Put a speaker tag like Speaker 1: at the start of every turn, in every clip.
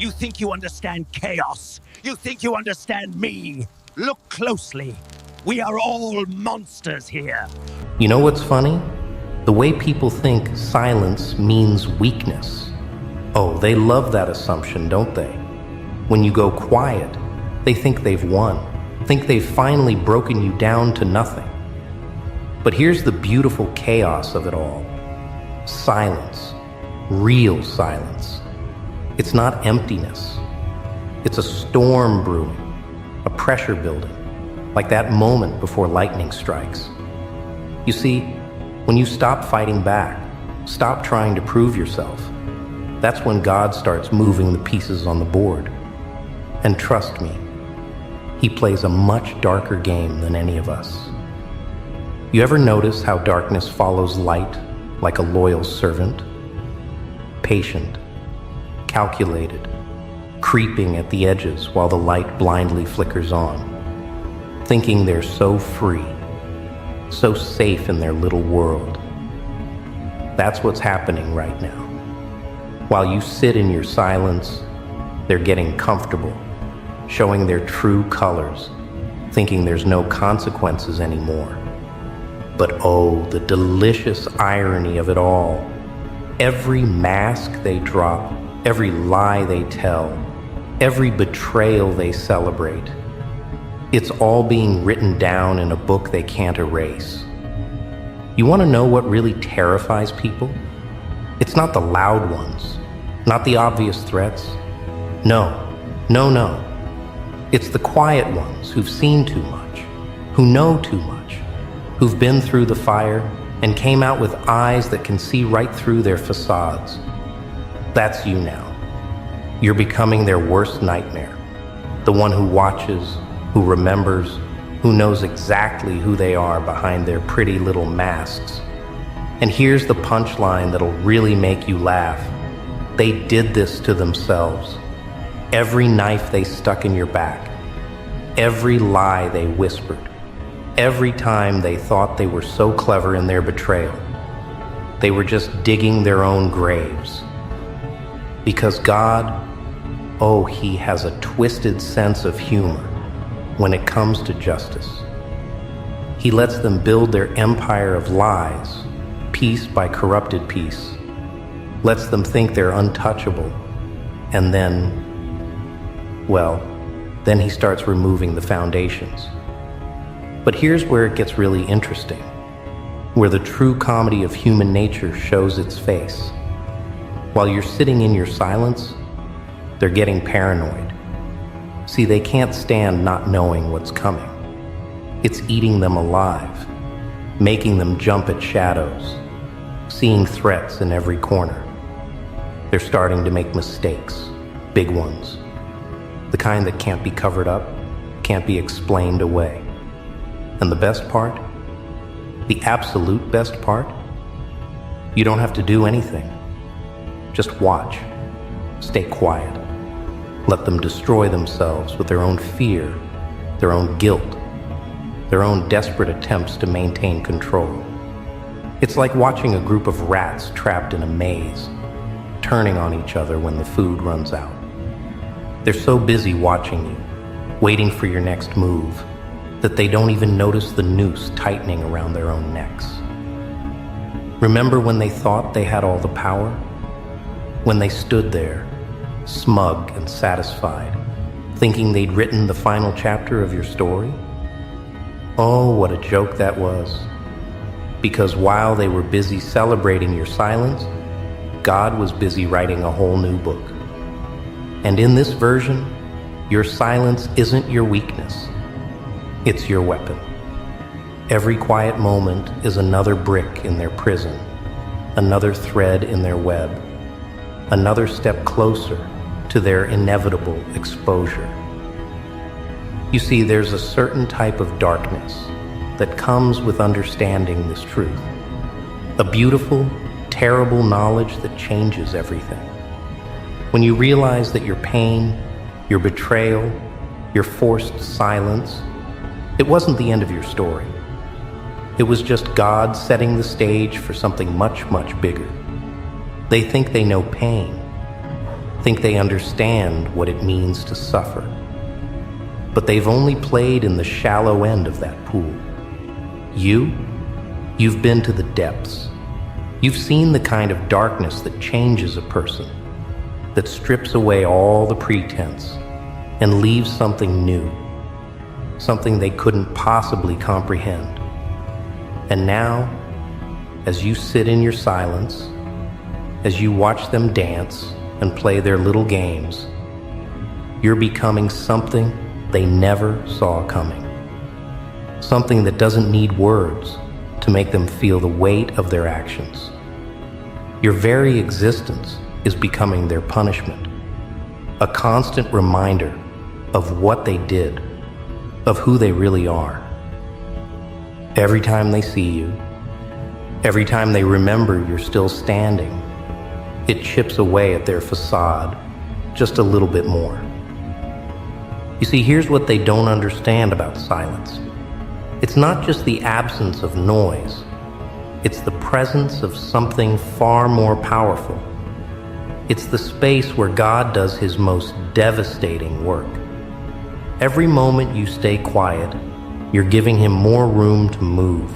Speaker 1: You think you understand chaos. You think you understand me. Look closely. We are all monsters here.
Speaker 2: You know what's funny? The way people think silence means weakness. Oh, they love that assumption, don't they? When you go quiet, they think they've won, think they've finally broken you down to nothing. But here's the beautiful chaos of it all. Silence. Real silence. It's not emptiness. It's a storm brewing, a pressure building, like that moment before lightning strikes. You see, when you stop fighting back, stop trying to prove yourself, that's when God starts moving the pieces on the board. And trust me, He plays a much darker game than any of us. You ever notice how darkness follows light like a loyal servant? Patient, calculated, creeping at the edges while the light blindly flickers on, thinking they're so free, so safe in their little world. That's what's happening right now. While you sit in your silence, they're getting comfortable, showing their true colors, thinking there's no consequences anymore. But oh, the delicious irony of it all. Every mask they drop, every lie they tell, every betrayal they celebrate, it's all being written down in a book they can't erase. You want to know what really terrifies people? It's not the loud ones, not the obvious threats. No. It's the quiet ones who've seen too much, who know too much, who've been through the fire and came out with eyes that can see right through their facades. That's you now. You're becoming their worst nightmare, the one who watches, who remembers, who knows exactly who they are behind their pretty little masks. And here's the punchline that'll really make you laugh. They did this to themselves. Every knife they stuck in your back, every lie they whispered, every time they thought they were so clever in their betrayal, they were just digging their own graves. Because God, oh, He has a twisted sense of humor when it comes to justice. He lets them build their empire of lies, piece by corrupted piece, lets them think they're untouchable, and then He starts removing the foundations. But here's where it gets really interesting, where the true comedy of human nature shows its face. While you're sitting in your silence, they're getting paranoid. See, they can't stand not knowing what's coming. It's eating them alive, making them jump at shadows, seeing threats in every corner. They're starting to make mistakes, big ones. The kind that can't be covered up, can't be explained away. And the best part, the absolute best part, you don't have to do anything. Just watch, stay quiet. Let them destroy themselves with their own fear, their own guilt, their own desperate attempts to maintain control. It's like watching a group of rats trapped in a maze, turning on each other when the food runs out. They're so busy watching you, waiting for your next move, that they don't even notice the noose tightening around their own necks. Remember when they thought they had all the power? When they stood there, smug and satisfied, thinking they'd written the final chapter of your story? Oh, what a joke that was. Because while they were busy celebrating your silence, God was busy writing a whole new book. And in this version, your silence isn't your weakness. It's your weapon. Every quiet moment is another brick in their prison, another thread in their web, another step closer to their inevitable exposure. You see, there's a certain type of darkness that comes with understanding this truth. A beautiful, terrible knowledge that changes everything. When you realize that your pain, your betrayal, your forced silence, it wasn't the end of your story. It was just God setting the stage for something much, much bigger. They think they know pain, think they understand what it means to suffer. But they've only played in the shallow end of that pool. You've been to the depths. You've seen the kind of darkness that changes a person, that strips away all the pretense and leaves something new, something they couldn't possibly comprehend. And now, as you sit in your silence, as you watch them dance and play their little games, you're becoming something they never saw coming. Something that doesn't need words to make them feel the weight of their actions. Your very existence is becoming their punishment, a constant reminder of what they did, of who they really are. Every time they see you, every time they remember you're still standing, it chips away at their facade just a little bit more. You see, here's what they don't understand about silence. It's not just the absence of noise. It's the presence of something far more powerful. It's the space where God does his most devastating work. Every moment you stay quiet, you're giving him more room to move,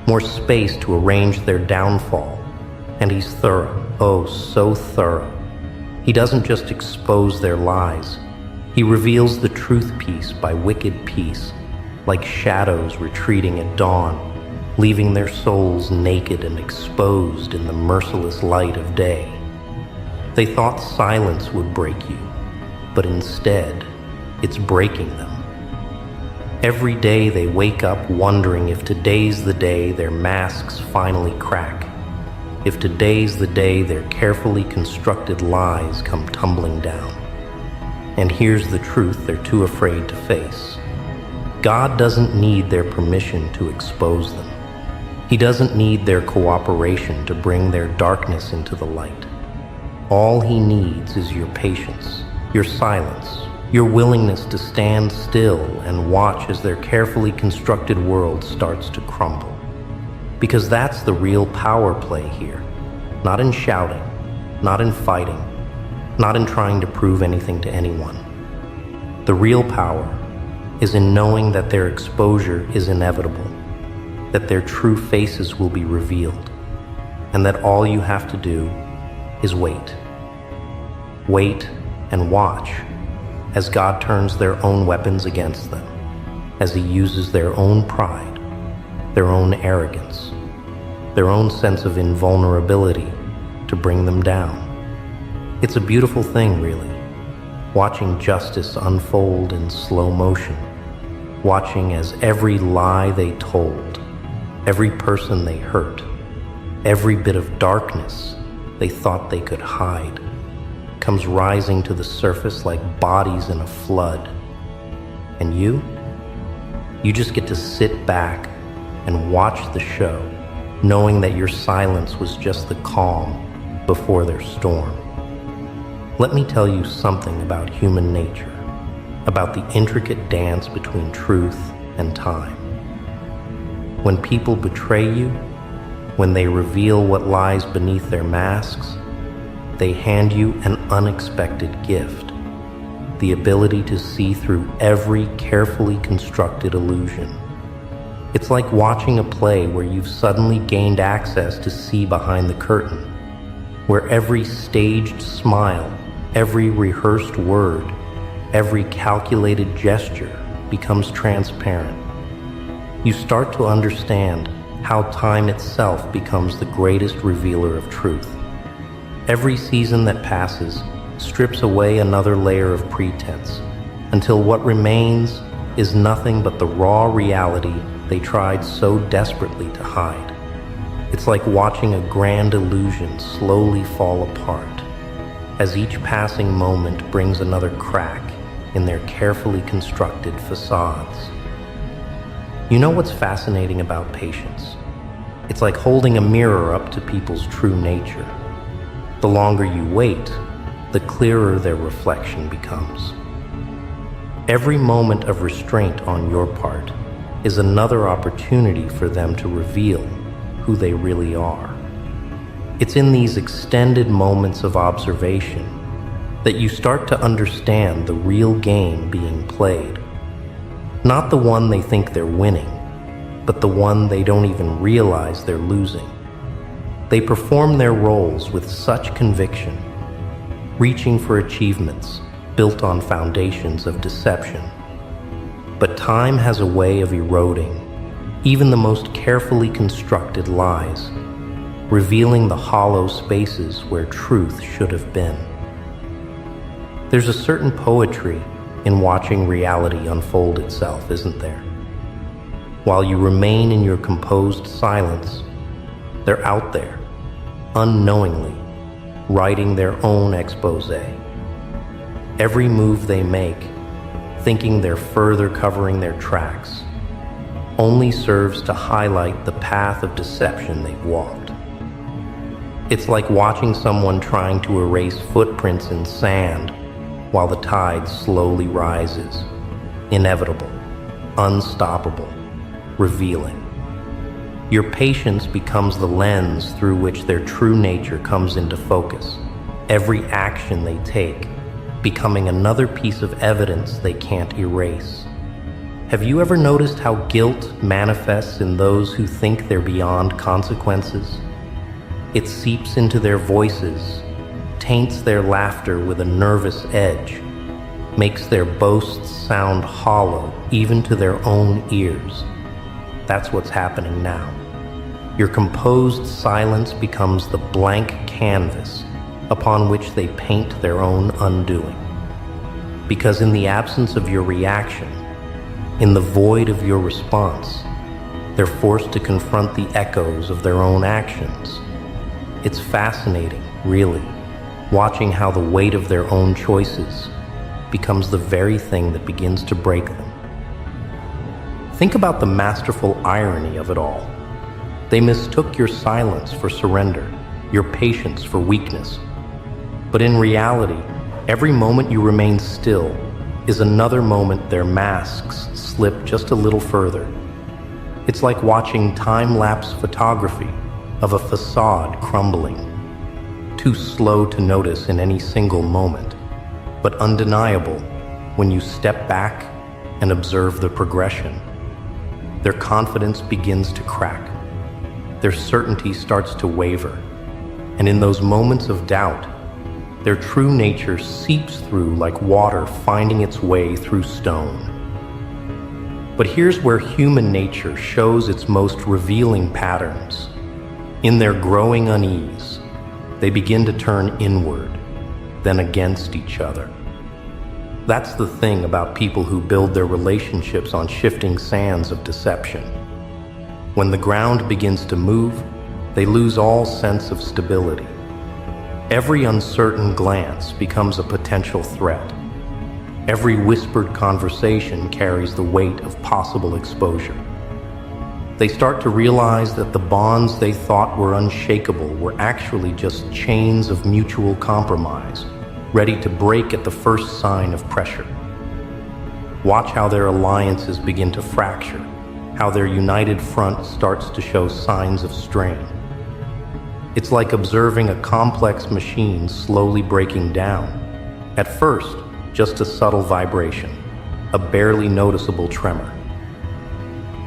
Speaker 2: more space to arrange their downfall. And he's thorough, oh, so thorough. He doesn't just expose their lies. He reveals the truth piece by wicked piece, like shadows retreating at dawn, leaving their souls naked and exposed in the merciless light of day. They thought silence would break you, but instead, it's breaking them. Every day they wake up wondering if today's the day their masks finally crack, if today's the day their carefully constructed lies come tumbling down. And here's the truth they're too afraid to face. God doesn't need their permission to expose them. He doesn't need their cooperation to bring their darkness into the light. All he needs is your patience, your silence, your willingness to stand still and watch as their carefully constructed world starts to crumble. Because that's the real power play here. Not in shouting, not in fighting, not in trying to prove anything to anyone. The real power is in knowing that their exposure is inevitable, that their true faces will be revealed, and that all you have to do is wait. Wait and watch as God turns their own weapons against them, as he uses their own pride, their own arrogance, their own sense of invulnerability to bring them down. It's a beautiful thing, really, watching justice unfold in slow motion, watching as every lie they told, every person they hurt, every bit of darkness they thought they could hide, comes rising to the surface like bodies in a flood. And you just get to sit back and watch the show, knowing that your silence was just the calm before their storm. Let me tell you something about human nature, about the intricate dance between truth and time. When people betray you, when they reveal what lies beneath their masks, they hand you an unexpected gift, the ability to see through every carefully constructed illusion. It's like watching a play where you've suddenly gained access to see behind the curtain, where every staged smile, every rehearsed word, every calculated gesture becomes transparent. You start to understand how time itself becomes the greatest revealer of truth. Every season that passes strips away another layer of pretense, until what remains is nothing but the raw reality they tried so desperately to hide. It's like watching a grand illusion slowly fall apart, as each passing moment brings another crack in their carefully constructed facades. You know what's fascinating about patience? It's like holding a mirror up to people's true nature. The longer you wait, the clearer their reflection becomes. Every moment of restraint on your part is another opportunity for them to reveal who they really are. It's in these extended moments of observation, that you start to understand the real game being played. Not the one they think they're winning, but the one they don't even realize they're losing. They perform their roles with such conviction, reaching for achievements built on foundations of deception. But time has a way of eroding even the most carefully constructed lies, revealing the hollow spaces where truth should have been. There's a certain poetry in watching reality unfold itself, isn't there? While you remain in your composed silence, they're out there, unknowingly, writing their own exposé. Every move they make, thinking they're further covering their tracks, only serves to highlight the path of deception they've walked. It's like watching someone trying to erase footprints in sand while the tide slowly rises, inevitable, unstoppable, revealing. Your patience becomes the lens through which their true nature comes into focus, every action they take becoming another piece of evidence they can't erase. Have you ever noticed how guilt manifests in those who think they're beyond consequences? It seeps into their voices, taints their laughter with a nervous edge, makes their boasts sound hollow even to their own ears. That's what's happening now. Your composed silence becomes the blank canvas upon which they paint their own undoing. Because in the absence of your reaction, in the void of your response, they're forced to confront the echoes of their own actions. It's fascinating, really, watching how the weight of their own choices becomes the very thing that begins to break them. Think about the masterful irony of it all. They mistook your silence for surrender, your patience for weakness. But in reality, every moment you remain still is another moment their masks slip just a little further. It's like watching time-lapse photography of a facade crumbling. Too slow to notice in any single moment, but undeniable when you step back and observe the progression. Their confidence begins to crack. Their certainty starts to waver. And in those moments of doubt, their true nature seeps through like water finding its way through stone. But here's where human nature shows its most revealing patterns. In their growing unease, they begin to turn inward, then against each other. That's the thing about people who build their relationships on shifting sands of deception. When the ground begins to move, they lose all sense of stability. Every uncertain glance becomes a potential threat. Every whispered conversation carries the weight of possible exposure. They start to realize that the bonds they thought were unshakable were actually just chains of mutual compromise, ready to break at the first sign of pressure. Watch how their alliances begin to fracture, how their united front starts to show signs of strain. It's like observing a complex machine slowly breaking down. At first, just a subtle vibration, a barely noticeable tremor.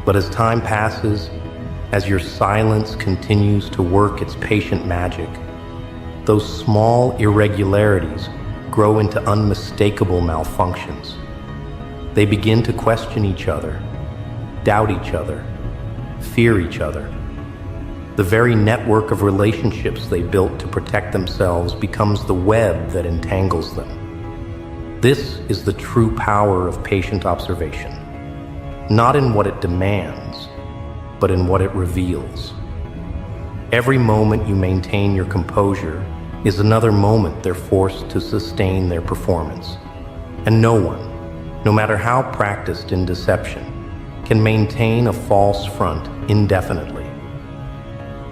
Speaker 2: But as time passes, as your silence continues to work its patient magic, those small irregularities grow into unmistakable malfunctions. They begin to question each other, doubt each other, fear each other. The very network of relationships they built to protect themselves becomes the web that entangles them. This is the true power of patient observation, not in what it demands, but in what it reveals. Every moment you maintain your composure is another moment they're forced to sustain their performance. And no one, no matter how practiced in deception, can maintain a false front indefinitely.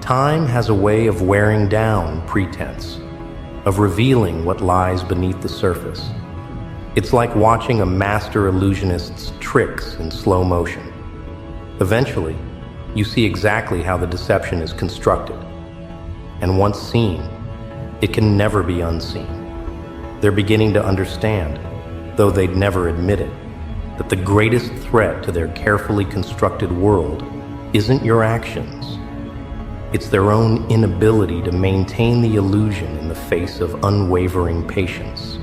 Speaker 2: Time has a way of wearing down pretense, of revealing what lies beneath the surface. It's like watching a master illusionist's tricks in slow motion. Eventually, you see exactly how the deception is constructed. And once seen, it can never be unseen. They're beginning to understand, though they'd never admit it, that the greatest threat to their carefully constructed world isn't your actions. It's their own inability to maintain the illusion in the face of unwavering patience.